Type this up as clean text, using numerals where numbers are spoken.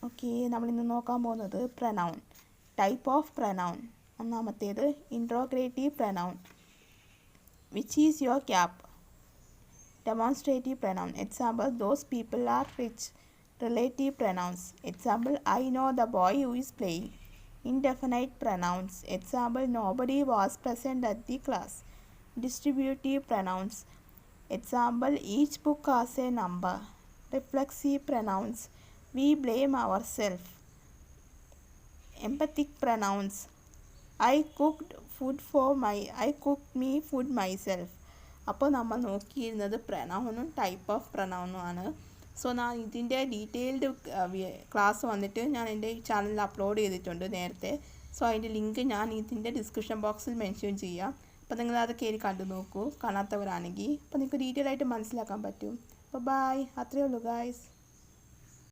Okay, നമ്മളിന്ന് നോക്കാൻ പോകുന്നത് പ്രനൗൺ, ടൈപ്പ് ഓഫ് പ്രനൗൺ. ഒന്നാമത്തേത് interrogative pronoun. Which is your cap? Demonstrative pronoun. Example, those people are rich. Relative pronounced. Example, I know the boy who is playing. Indefinite pronouns. Example, nobody was present at the class. Distributive pronouns. Example, each book has a number. Reflexive pronouns. We blame ourselves. Emphatic pronouns. I cooked me food myself. അപ്പോൾ നമ്മൾ നോക്കിയിരുന്നത് പ്രനൗണും type of പ്രനൗണും ആണ്. So ഞാൻ ഇതിൻ്റെ detailed class വന്നിട്ട് ഞാൻ എൻ്റെ ചാനലിൽ upload ചെയ്തിട്ടുണ്ട് നേരത്തെ. സോ അതിൻ്റെ ലിങ്ക് ഞാൻ ഇതിൻ്റെ ഡിസ്ക്രിപ്ഷൻ ബോക്സിൽ മെൻഷൻ ചെയ്യാം. അപ്പോൾ നിങ്ങൾ അത് കയറി കണ്ടു നോക്കൂ, കാണാത്തവരാണെങ്കിൽ. അപ്പോൾ നിങ്ങൾക്ക് ഡീറ്റെയിൽ ആയിട്ട് മനസ്സിലാക്കാൻ പറ്റും. അപ്പോൾ ബൈ, അത്രയേ ഉള്ളൂ ഗായ്സ്.